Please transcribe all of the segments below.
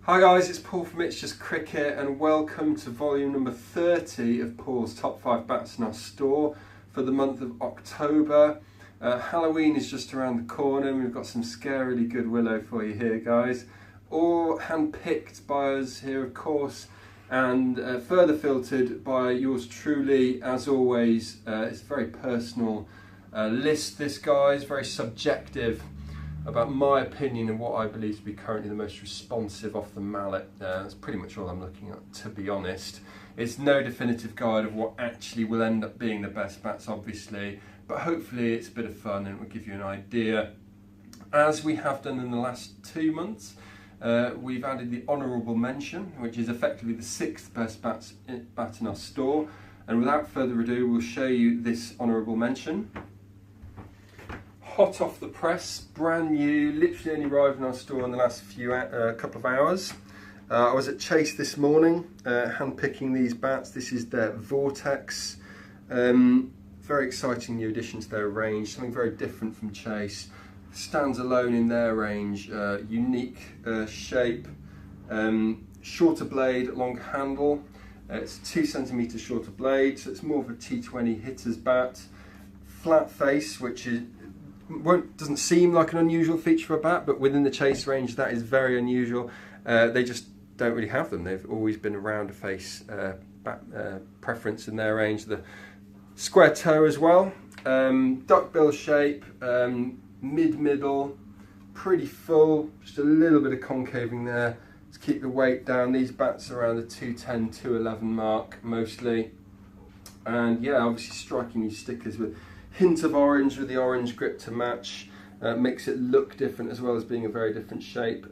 Hi guys, it's Paul from It's Just Cricket and welcome to volume number 30 of Paul's top 5 bats in our store for the month of October. Halloween is just around the corner and we've got some scarily good willow for you here guys. All hand-picked by us here of course, and further filtered by yours truly as always. It's a very personal list this guys, very subjective about my opinion and what I believe to be currently the most responsive off the mallet. That's pretty much all I'm looking at, to be honest. It's no definitive guide of what actually will end up being the best bats, obviously, but hopefully it's a bit of fun and it will give you an idea. As we have done in the last 2 months, we've added the honourable mention, which is effectively the 6th best bat in our store. And without further ado, we'll show you this honourable mention. Hot off the press, brand new, literally only arrived in our store in the last couple of hours. I was at Chase this morning, hand picking these bats. This is their Vortex. Very exciting new addition to their range, something very different from Chase. Stands alone in their range, unique shape, shorter blade, longer handle. It's 2 centimetres shorter blade, so it's more of a T20 hitter's bat. Flat face, which is doesn't seem like an unusual feature for a bat, but within the Chase range that is very unusual. They just don't really have them. They've always been a rounder face bat preference in their range. The square toe as well, duckbill shape, mid-middle, pretty full, just a little bit of concaving there to keep the weight down. These bats are around the 210, 211 mark mostly, and yeah, obviously striking new stickers with hint of orange with the orange grip to match. Makes it look different as well as being a very different shape.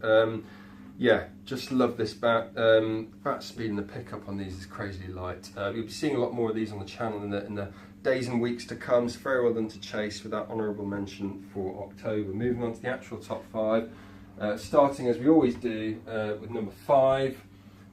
Yeah, just love this bat. Bat speed and the pickup on these is crazily light. You'll be seeing a lot more of these on the channel in the days and weeks to come, so very well done to Chase with that honourable mention for October. Moving on to the actual top 5, starting as we always do with number 5.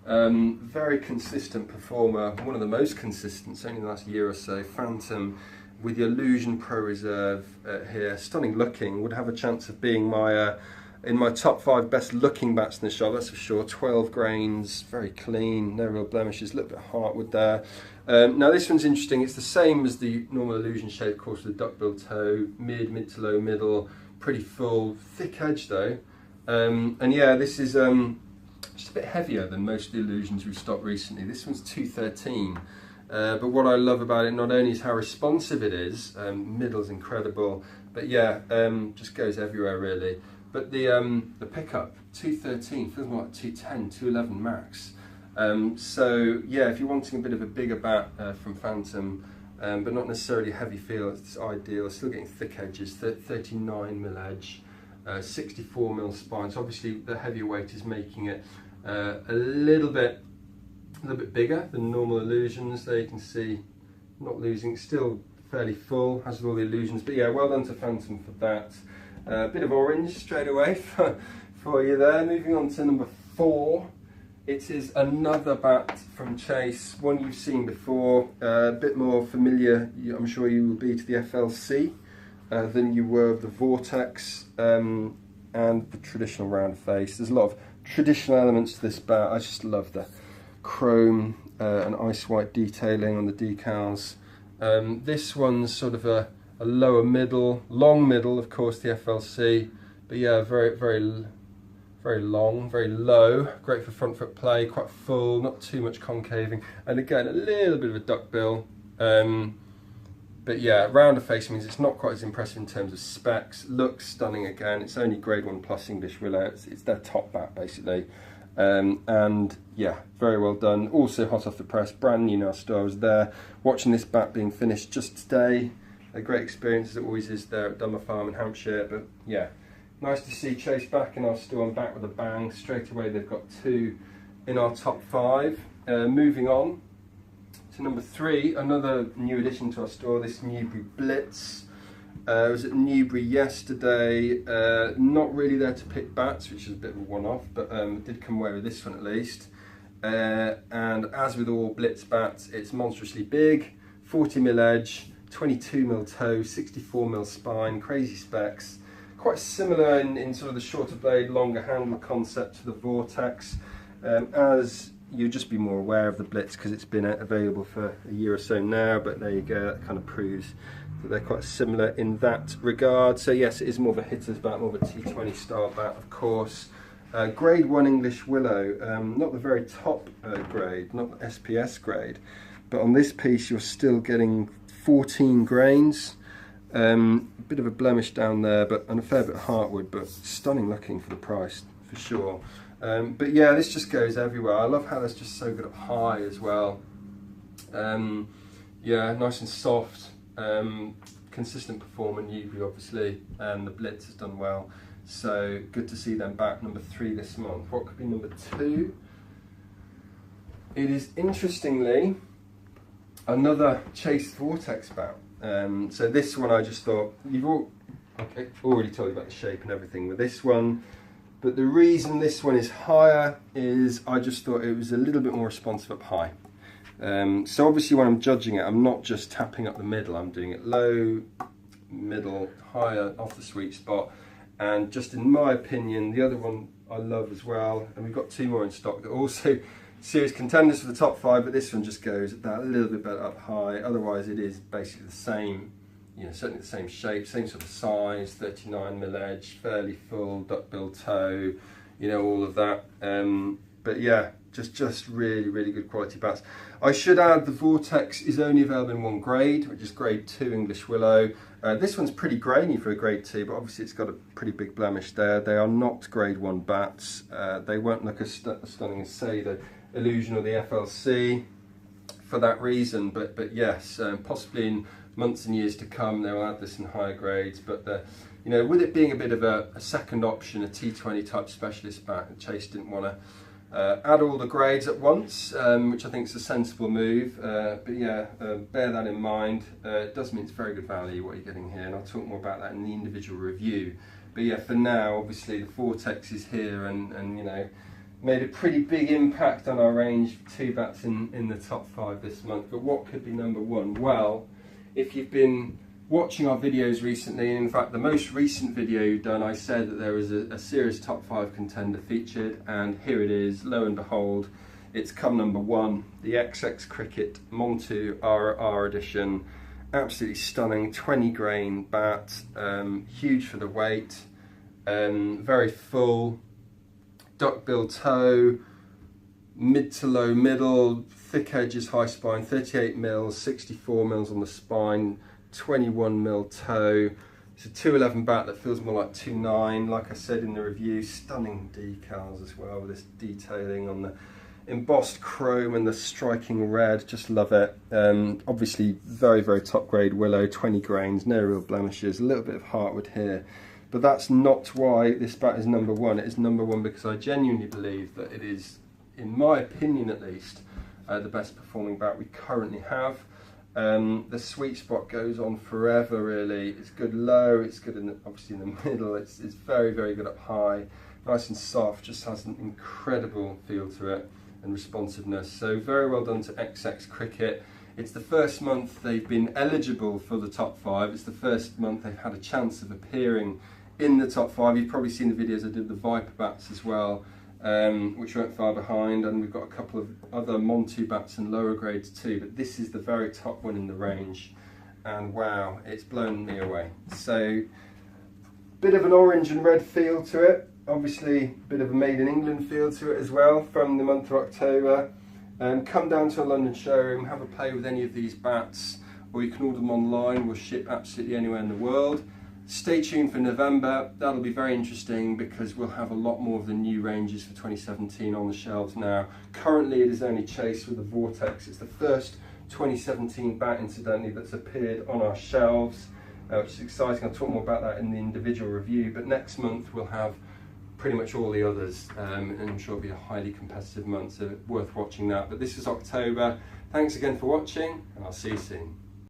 Very consistent performer, one of the most consistent, certainly in the last year or so, Phantom, with the Illusion Pro Reserve here. Stunning looking, would have a chance of being my in my top 5 best looking bats in the shop, that's for sure. 12 grains, very clean, no real blemishes, a little bit of heartwood there. Now this one's interesting, it's the same as the normal Illusion shape, of course, with the duckbill toe, mid to low middle, pretty full, thick edge though. And yeah, this is just a bit heavier than most of the Illusions we've stocked recently. This one's 213. But what I love about it not only is how responsive it is, middle's incredible, but yeah, just goes everywhere really. But the pickup, 213, feels more like 210, 211 max. So yeah, if you're wanting a bit of a bigger bat from Phantom, but not necessarily a heavy feel, it's ideal. Still getting thick edges, 39mm edge, 64mm spine. So obviously the heavier weight is making it a little bit bigger than normal Illusions. There you can see, not losing, still fairly full, has all the Illusions, but yeah, well done to Phantom for that. A bit of orange straight away for you there. Moving on to number 4, it is another bat from Chase, one you've seen before, a bit more familiar, I'm sure you will be, to the FLC than you were of the Vortex and the traditional round face. There's a lot of traditional elements to this bat. I just love the chrome and ice white detailing on the decals. This one's sort of a lower middle, long middle, of course, the FLC, but yeah, very long, very low, great for front foot play, quite full, not too much concaving, and again a little bit of a duckbill. But yeah, rounder face means it's not quite as impressive in terms of specs. Looks stunning again. It's only grade 1 plus English willow. It's their top bat basically. And yeah, very well done. Also hot off the press, brand new in our store. I was there watching this bat being finished just today. A great experience as it always is there at Dummer Farm in Hampshire. But yeah, nice to see Chase back in our store and back with a bang. Straight away they've got 2 in our top 5. Moving on to number 3, another new addition to our store, this Newbury Blitz. I was at Newbury yesterday, not really there to pick bats, which is a bit of a one-off, but did come away with this one at least. And as with all Blitz bats, it's monstrously big, 40mm edge, 22mm toe, 64mm spine, crazy specs, quite similar in sort of the shorter blade, longer handle concept to the Vortex. As you'll just be more aware of the Blitz because it's been available for a year or so now, but there you go, that kind of proves that they're quite similar in that regard. So yes, it is more of a hitter's bat, more of a T20 style bat, of course. Grade 1 English Willow, not the very top grade, not the SPS grade, but on this piece you're still getting 14 grains. Bit of a blemish down there, and a fair bit of heartwood, but stunning looking for the price, for sure. But yeah, this just goes everywhere. I love how that's just so good up high as well. Yeah, nice and soft, consistent performance, Ubi obviously, and the Blitz has done well. So good to see them back, number 3 this month. What could be number 2? It is, interestingly, another Chase Vortex bat. So this one I just thought, I've already told you about the shape and everything with this one, but the reason this one is higher is I just thought it was a little bit more responsive up high. So obviously when I'm judging it, I'm not just tapping up the middle, I'm doing it low, middle, higher, off the sweet spot. And just in my opinion, the other one I love as well, and we've got 2 more in stock that are also serious contenders for the top 5, but this one just goes that a little bit better up high. Otherwise it is basically the same, you know, certainly the same shape, same sort of size, 39mm edge, fairly full, duckbill toe, you know, all of that. But yeah, just really, really good quality bats. I should add the Vortex is only available in 1 grade, which is grade 2 English Willow. This one's pretty grainy for a grade 2, but obviously it's got a pretty big blemish there. They are not grade 1 bats. They won't look as stunning as, say, the Illusion or the FLC for that reason, but yes, possibly in months and years to come they will add this in higher grades. But you know, with it being a bit of a second option, a T20 type specialist bat, Chase didn't want to add all the grades at once, which I think is a sensible move. But yeah, bear that in mind. It does mean it's very good value what you're getting here, and I'll talk more about that in the individual review. But yeah, for now, obviously the Vortex is here, and you know, made a pretty big impact on our range. 2 bats in the top 5 this month. But what could be number 1? Well, if you've been watching our videos recently, and in fact the most recent video you've done, I said that there was a serious top 5 contender featured, and here it is, lo and behold, it's come number 1, the XX Cricket Montu RR edition. Absolutely stunning, 20 grain bat, huge for the weight, very full, duckbill toe, mid to low middle, thick edges, high spine, 38 mils, 64 mils on the spine, 21 mil toe. It's a 211 bat that feels more like 2.9. Like I said in the review, stunning decals as well, with this detailing on the embossed chrome and the striking red. Just love it. Obviously very, very top grade Willow, 20 grains, no real blemishes, a little bit of heartwood here. But that's not why this bat is number 1. It is number 1 because I genuinely believe that it is, in my opinion at least, the best performing bat we currently have. The sweet spot goes on forever, really. It's good low, it's good obviously in the middle, it's very, very good up high, nice and soft, just has an incredible feel to it and responsiveness. So very well done to XX Cricket. It's the first month they've been eligible for the top 5. It's the first month they've had a chance of appearing in the top 5. You've probably seen the videos I did the Viper bats as well, which weren't far behind, and we've got a couple of other Montu bats and lower grades too, but this is the very top one in the range, and wow, it's blown me away. So bit of an orange and red feel to it, obviously a bit of a made in England feel to it as well from the month of October. Come down to a London showroom, have a play with any of these bats, or you can order them online. We'll ship absolutely anywhere in the world. Stay tuned for November. That'll be very interesting because we'll have a lot more of the new ranges for 2017 on the shelves now. Currently it is only Chase with the Vortex. It's the first 2017 bat, incidentally, that's appeared on our shelves, which is exciting. I'll talk more about that in the individual review, but next month we'll have pretty much all the others, and I'm sure it'll be a highly competitive month, so worth watching that. But this is October. Thanks again for watching, and I'll see you soon.